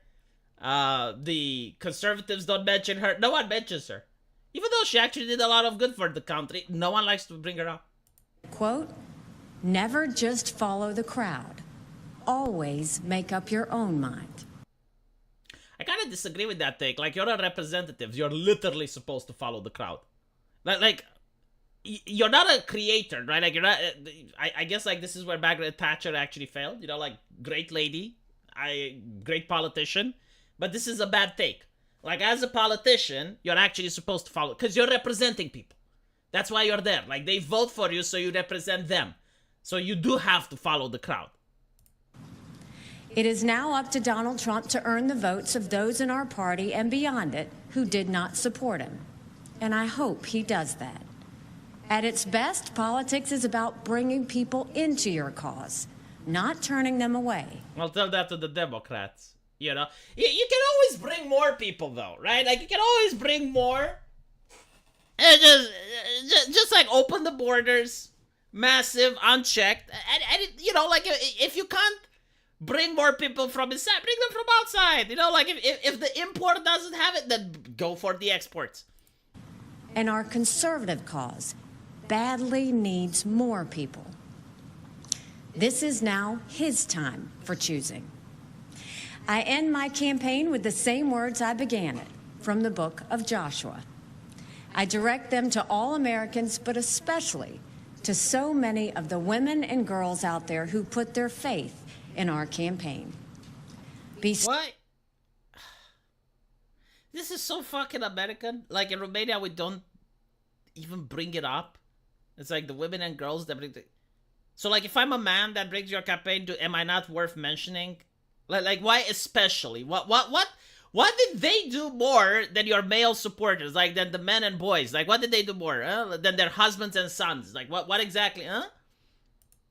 The Conservatives don't mention her. No one mentions her. Even though she actually did a lot of good for the country, no one likes to bring her up. quote, never just follow the crowd. Always make up your own mind. I kind of disagree with that take. Like, you're a representative. You're literally supposed to follow the crowd. Like you're not a creator, right? Like, you're not... I guess, like, this is where Margaret Thatcher actually failed. You know, like, great lady. Great politician. But this is a bad take. Like, as a politician, you're actually supposed to follow... Because you're representing people. That's why you're there. Like, they vote for you, so you represent them. So you do have to follow the crowd. It is now up to Donald Trump to earn the votes of those in our party and beyond it who did not support him. And I hope he does that. At its best, politics is about bringing people into your cause, not turning them away. I'll tell that to the Democrats. You know, you can always bring more people, though, right? Like, you can always bring more. And just like open the borders, massive, unchecked, and you know, like if you can't bring more people from inside, bring them from outside. You know, like if the import doesn't have it, then go for the exports. and our conservative cause badly needs more people. This is now his time for choosing. I end my campaign with the same words I began it, from the book of Joshua. I direct them to all Americans, but especially to so many of the women and girls out there who put their faith in our campaign. What? This is so fucking American. Like in Romania, we don't even bring it up. It's like the women and girls that bring the... So like if I'm a man that brings your campaign to, am I not worth mentioning? Like why especially? What did they do more than your male supporters? Like than the men and boys? Like what did they do more than their husbands and sons? Like what exactly?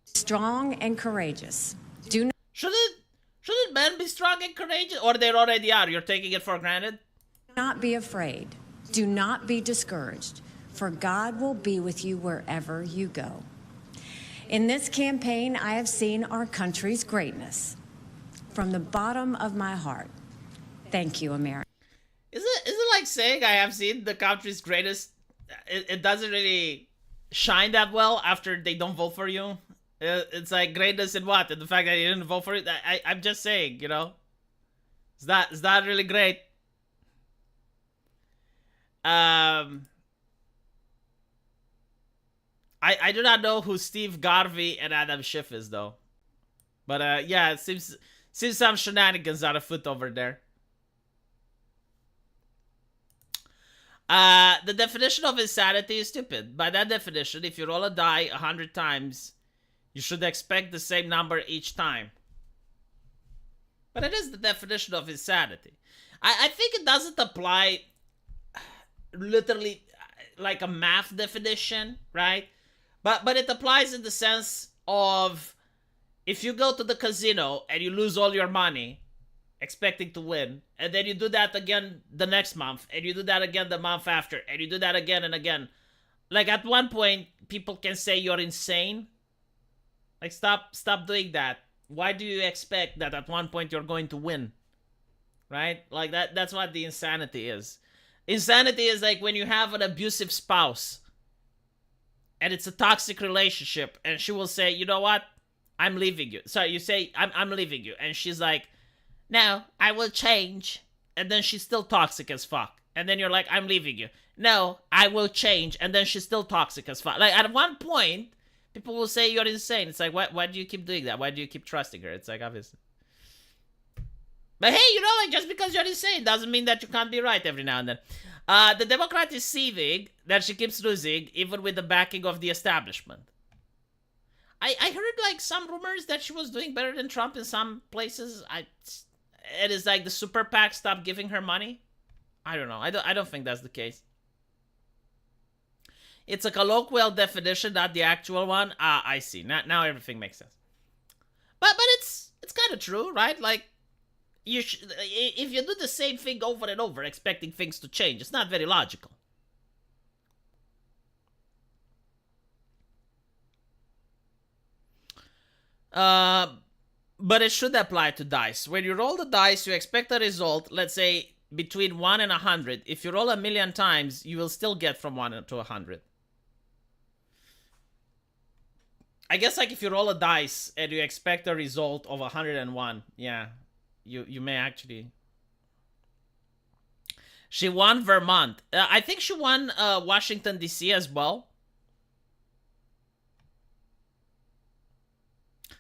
Strong and courageous. Do not... Shouldn't men be strong and courageous? Or they already are? You're taking it for granted? Do not be afraid. Do not be discouraged, for God will be with you wherever you go. In this campaign, I have seen our country's greatness. From the bottom of my heart, thank you, America. Is it like saying I have seen the country's greatest? It doesn't really shine that well after they don't vote for you. It's like greatness in what? In the fact that you didn't vote for it? I'm just saying, you know? Is that really great? I do not know who Steve Garvey and Adam Schiff is, though. But yeah, it seems some shenanigans are afoot over there. The definition of insanity is stupid. By that definition, if you roll a die 100 times, you should expect the same number each time. But it is the definition of insanity. I think it doesn't apply literally like a math definition, right? But it applies in the sense of if you go to the casino and you lose all your money expecting to win, and then you do that again the next month, and you do that again the month after, and you do that again and again. Like at one point, people can say you're insane. Like stop doing that. Why do you expect that at one point you're going to win? Right? Like that's what the insanity is. Insanity is like when you have an abusive spouse and it's a toxic relationship and she will say, you know what? I'm leaving you. So you say, I'm leaving you. And she's like, no, I will change. And then she's still toxic as fuck. And then you're like, I'm leaving you. No, I will change. And then she's still toxic as fuck. Like at one point, people will say you're insane. It's like, why do you keep doing that? Why do you keep trusting her? It's like, obviously. But hey, you know, like just because you're insane doesn't mean that you can't be right every now and then. The Democrat is seething that she keeps losing, even with the backing of the establishment. I heard like some rumors that she was doing better than Trump in some places. It is like the super PAC stopped giving her money. I don't know. I don't think that's the case. It's a colloquial definition, not the actual one. I see. Now everything makes sense. But it's kind of true, right? Like if you do the same thing over and over, expecting things to change, it's not very logical. But it should apply to dice. When you roll the dice, you expect a result, let's say, between 1 and 100. If you roll 1,000,000 times, you will still get from 1 to 100. I guess, like, if you roll a dice and you expect a result of 101, yeah, you may actually... She won Vermont. I think she won Washington, D.C. as well.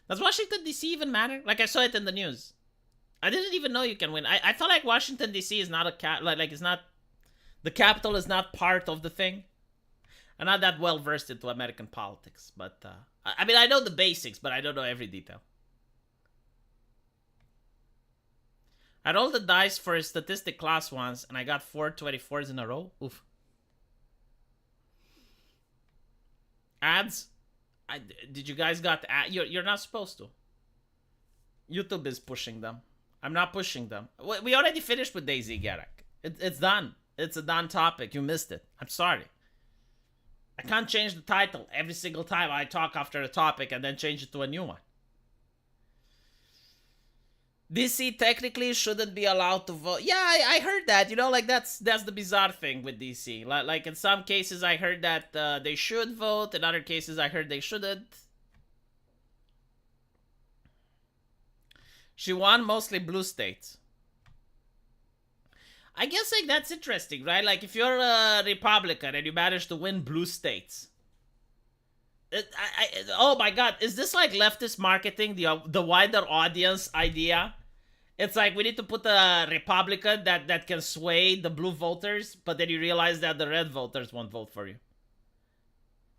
Does Washington, D.C. even matter? Like, I saw it in the news. I didn't even know you can win. I thought, like, Washington, D.C. is not a... like, it's not... The capital is not part of the thing. I'm not that well versed into American politics, but... I mean, I know the basics, but I don't know every detail. I rolled the dice for a statistic class once, and I got 4 24s in a row. Oof. Ads? Did you guys got ads? You're not supposed to. YouTube is pushing them. I'm not pushing them. We already finished with Daisy Garak. It's done. It's a done topic. You missed it. I'm sorry. I can't change the title every single time I talk after a topic and then change it to a new one. DC technically shouldn't be allowed to vote. Yeah, I heard that. You know, like that's the bizarre thing with DC. Like in some cases I heard that they should vote. In other cases I heard they shouldn't. She won mostly blue states. I guess like that's interesting, right? Like if you're a Republican and you manage to win blue states. Oh my god, is this like leftist marketing, the wider audience idea? It's like we need to put a Republican that can sway the blue voters, but then you realize that the red voters won't vote for you.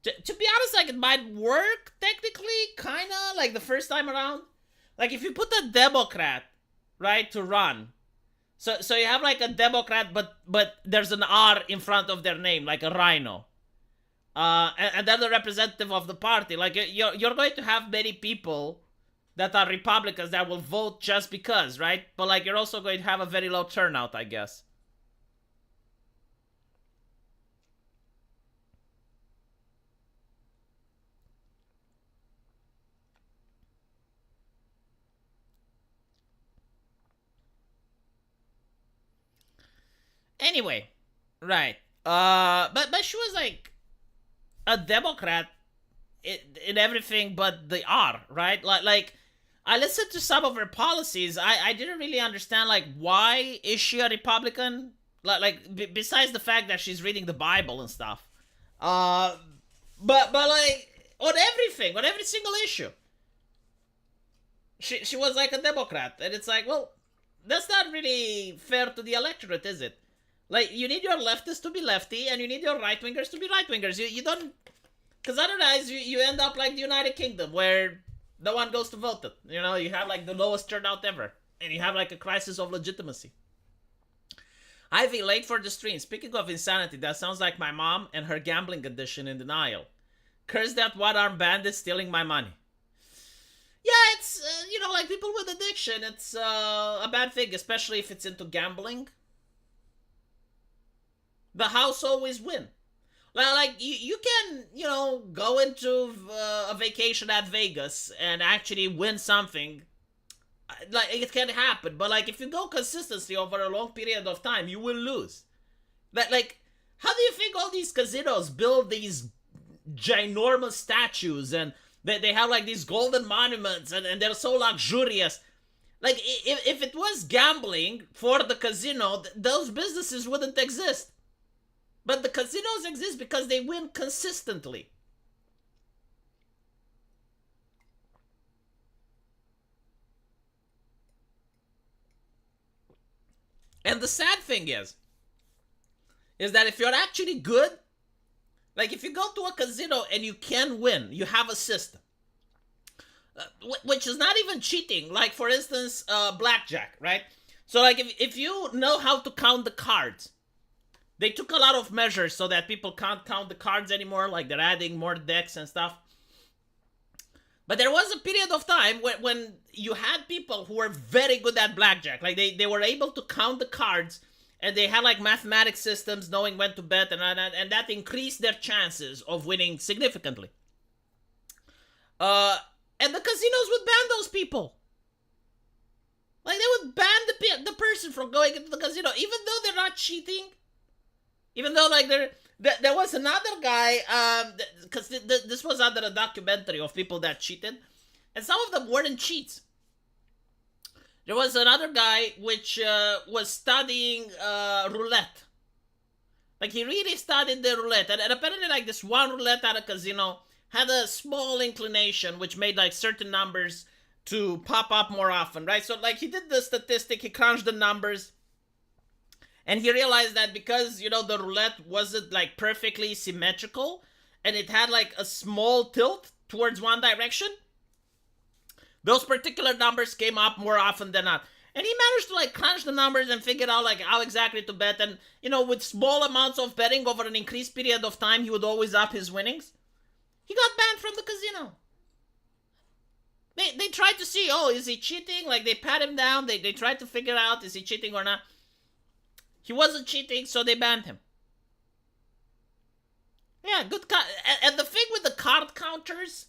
To be honest, like it might work technically, kinda, like the first time around. Like if you put a Democrat, right, to run, so you have like a Democrat, but there's an R in front of their name, like a rhino. And they're the representative of the party. Like you're going to have many people that are Republicans that will vote just because, right? But like you're also going to have a very low turnout, I guess. Anyway, right. But she was like a Democrat in everything but the R, right? Like I listened to some of her policies. I didn't really understand like why is she a Republican? Besides the fact that she's reading the Bible and stuff. But like on everything, on every single issue. She was like a Democrat, and it's like, well, that's not really fair to the electorate, is it? Like, you need your leftists to be lefty, and you need your right-wingers to be right-wingers. You don't... Because otherwise, you end up like the United Kingdom, where no one goes to vote. You know, you have, like, the lowest turnout ever. And you have, like, a crisis of legitimacy. Ivy, late for the stream. Speaking of insanity, that sounds like my mom and her gambling addiction in denial. Curse that one-armed bandit stealing my money. Yeah, it's, you know, like, people with addiction, it's a bad thing, especially if it's into gambling. The house always win. Like you can, you know, go into a vacation at Vegas and actually win something. Like it can happen, but like if you go consistently over a long period of time, you will lose. Like how do you think all these casinos build these ginormous statues and they have like these golden monuments and they're so luxurious? Like if it was gambling for the casino, those businesses wouldn't exist. But the casinos exist because they win consistently. And the sad thing is that if you're actually good, like if you go to a casino and you can win, you have a system. Which is not even cheating. Like, for instance, blackjack, right? So, like, if you know how to count the cards, they took a lot of measures so that people can't count the cards anymore. Like, they're adding more decks and stuff. But there was a period of time when you had people who were very good at blackjack. Like, they were able to count the cards, and they had, like, mathematics systems knowing when to bet, and that increased their chances of winning significantly. And the casinos would ban those people. Like, they would ban the person from going into the casino, even though they're not cheating. Even though, like, there was another guy, because this was under a documentary of people that cheated, and some of them weren't cheats. There was another guy which was studying roulette. Like, he really studied the roulette, and apparently, like, this one roulette at a casino had a small inclination which made, like, certain numbers to pop up more often, right? So, like, he did the statistic, he crunched the numbers, and he realized that because, you know, the roulette wasn't, like, perfectly symmetrical, and it had, like, a small tilt towards one direction, those particular numbers came up more often than not. And he managed to, like, crunch the numbers and figure out, like, how exactly to bet. And, you know, with small amounts of betting over an increased period of time, he would always up his winnings. He got banned from the casino. They tried to see, oh, is he cheating? Like, they pat him down. They tried to figure out, is he cheating or not? He wasn't cheating, so they banned him. Yeah, good. And the thing with the card counters,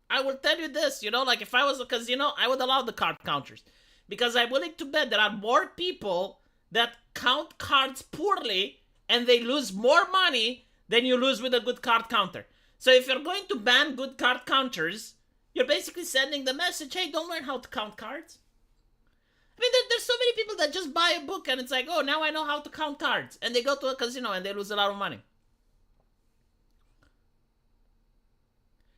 I will tell you this, you know, like, if I was a casino, I would allow the card counters. because I'm willing to bet there are more people that count cards poorly and they lose more money than you lose with a good card counter. So if you're going to ban good card counters, you're basically sending the message, hey, don't learn how to count cards. I mean, there's so many people that just buy a book and it's like, oh, now I know how to count cards. And they go to a casino and they lose a lot of money.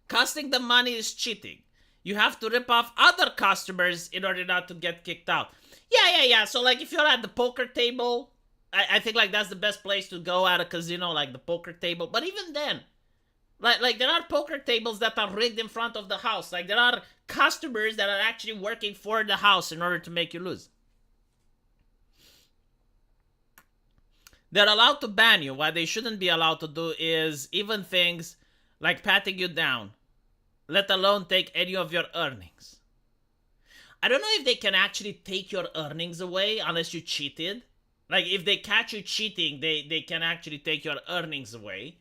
Costing them money is cheating. You have to rip off other customers in order not to get kicked out. Yeah. So, like, if you're at the poker table, I think, like, that's the best place to go at a casino, like the poker table. But even then, like there are poker tables that are rigged in front of the house. Like, there are customers that are actually working for the house in order to make you lose. They're allowed to ban you. What they shouldn't be allowed to do is even things like patting you down, let alone take any of your earnings. I don't know if they can actually take your earnings away unless you cheated. Like, if they catch you cheating, they can actually take your earnings away.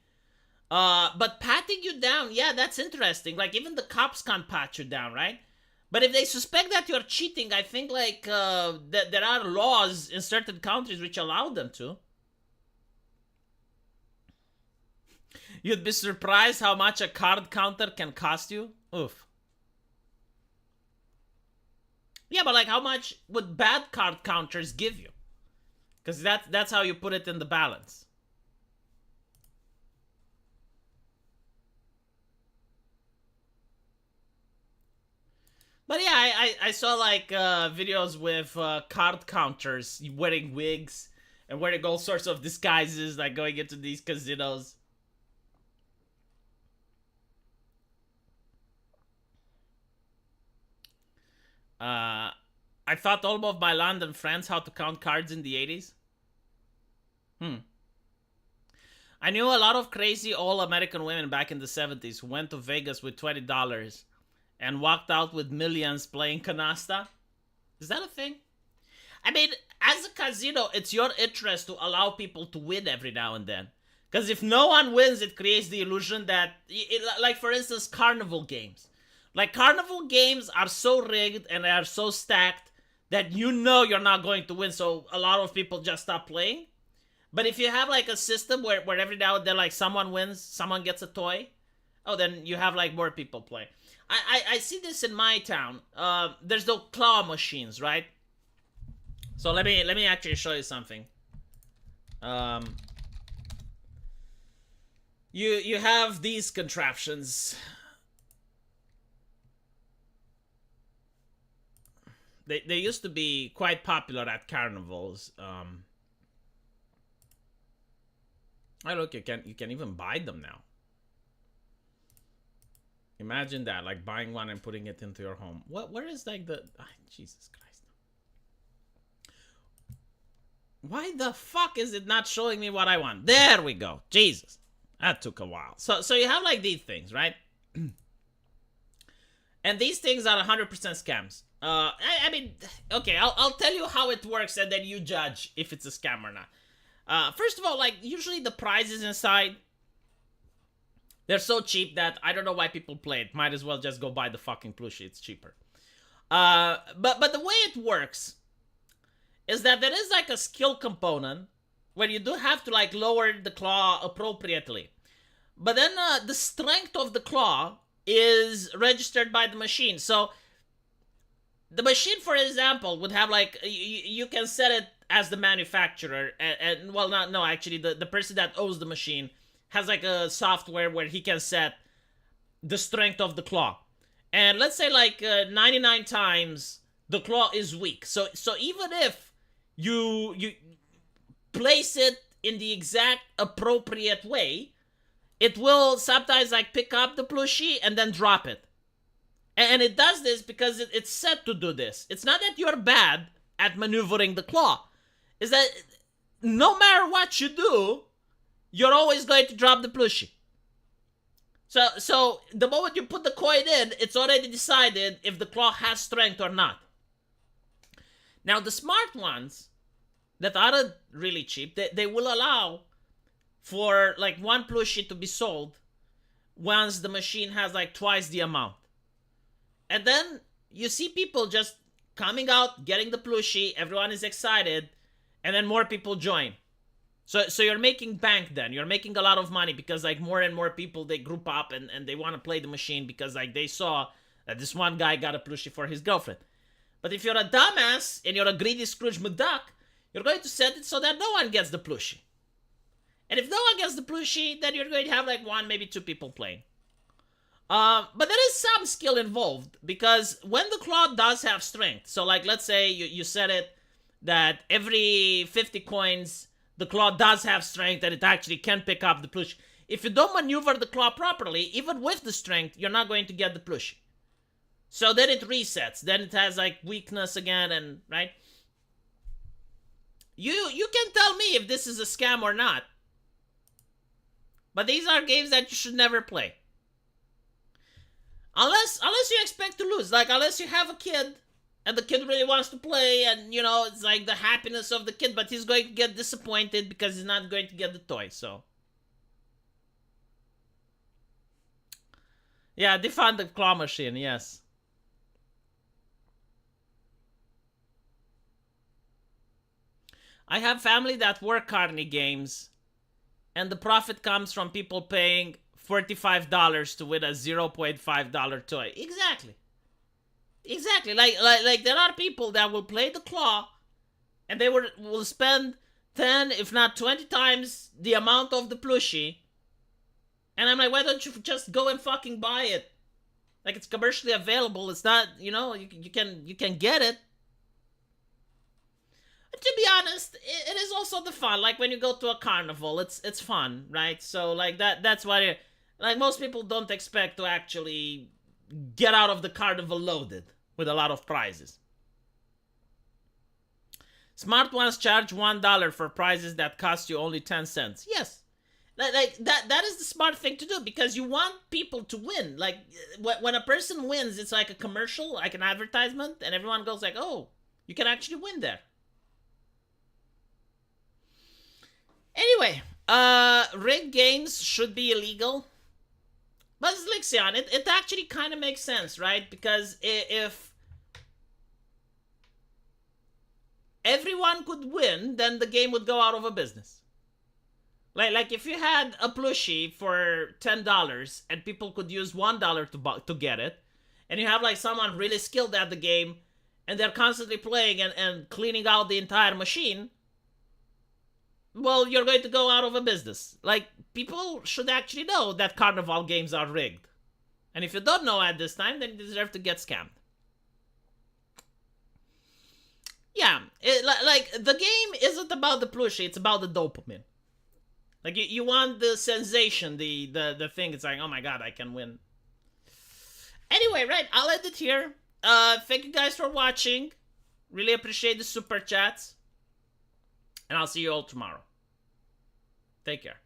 But patting you down, yeah, that's interesting. Like, even the cops can't pat you down, right? But if they suspect that you're cheating, I think, like, that there are laws in certain countries which allow them to. You'd be surprised how much a card counter can cost you. Oof. Yeah, but, like, how much would bad card counters give you? Because that's how you put it in the balance. But yeah, I saw like videos with card counters wearing wigs and wearing all sorts of disguises, like going into these casinos. I taught all of my London friends how to count cards in the 80s. I knew a lot of crazy all-American women back in the 70s who went to Vegas with $20 and walked out with millions playing canasta. Is that a thing? I mean, as a casino, it's your interest to allow people to win every now and then. Because if no one wins, it creates the illusion that, like for instance, carnival games. Like, carnival games are so rigged and they are so stacked that you know you're not going to win, so a lot of people just stop playing. But if you have, like, a system where every now and then, like, someone wins, someone gets a toy, oh, then you have, like, more people play. I see this in my town. There's no claw machines, right? So let me actually show you something. You have these contraptions. They used to be quite popular at carnivals. Oh, look, you can even buy them now. Imagine that, like buying one and putting it into your home. Where is like the Jesus Christ? Why the fuck is it not showing me what I want? There we go. Jesus, that took a while. So you have like these things, right? And these things are 100% scams. I mean, okay, I'll tell you how it works and then you judge if it's a scam or not. First of all, like, usually the prizes inside, they're so cheap that I don't know why people play it. Might as well just go buy the fucking plushie, it's cheaper. But the way it works is that there is like a skill component where you do have to like lower the claw appropriately. But then the strength of the claw is registered by the machine. So the machine, for example, would have like, you can set it as the manufacturer, and well, no, actually, the person that owns the machine has like a software where he can set the strength of the claw. And let's say like 99 times the claw is weak. So even if you place it in the exact appropriate way, it will sometimes like pick up the plushie and then drop it. And it does this because it's set to do this. It's not that you're bad at maneuvering the claw. It's that no matter what you do, you're always going to drop the plushie. So the moment you put the coin in, it's already decided if the claw has strength or not. Now, the smart ones that aren't really cheap, they will allow for like one plushie to be sold once the machine has like twice the amount. And then you see people just coming out, getting the plushie, everyone is excited, and then more people join. So you're making bank then. You're making a lot of money because like more and more people, they group up and they want to play the machine because like they saw that this one guy got a plushie for his girlfriend. But if you're a dumbass and you're a greedy Scrooge McDuck, you're going to set it so that no one gets the plushie. And if no one gets the plushie, then you're going to have like one, maybe two people playing. But there is some skill involved because when the claw does have strength, so like let's say you set it that every 50 coins, the claw does have strength and it actually can pick up the plushie. If you don't maneuver the claw properly, even with the strength, you're not going to get the plushie. So then it resets. Then it has like weakness again and, right? You can tell me if this is a scam or not. But these are games that you should never play. Unless you expect to lose. Like, unless you have a kid and the kid really wants to play and, you know, it's like the happiness of the kid, but he's going to get disappointed because he's not going to get the toy, so. Yeah, defund the claw machine, yes. I have family that work carny games, and the profit comes from people paying $45 to win a $0.5 toy. Exactly. Exactly. Like there are people that will play the claw and they will spend 10, if not 20 times the amount of the plushie. And I'm like, why don't you just go and fucking buy it? Like, it's commercially available. It's not, you know, you can get it. But to be honest, it is also the fun. Like when you go to a carnival, it's fun, right? So like that's why like most people don't expect to actually get out of the carnival loaded with a lot of prizes. Smart ones charge $1 for prizes that cost you only 10 cents. Yes. Like that is the smart thing to do because you want people to win. Like when a person wins, it's like a commercial, like an advertisement, and everyone goes like, "Oh, you can actually win there." Anyway, rigged games should be illegal. But Lexion, it actually kind of makes sense, right? Because if everyone could win, then the game would go out of a business. Like if you had a plushie for $10 and people could use $1 to get it, and you have like someone really skilled at the game and they're constantly playing and cleaning out the entire machine, well, you're going to go out of a business. Like, people should actually know that carnival games are rigged. And if you don't know at this time, then you deserve to get scammed. Yeah, like, the game isn't about the plushie, it's about the dopamine. Like, you want the sensation, the thing. It's like, oh my god, I can win. Anyway, right, I'll end it here. Thank you guys for watching. Really appreciate the super chats. And I'll see you all tomorrow. Take care.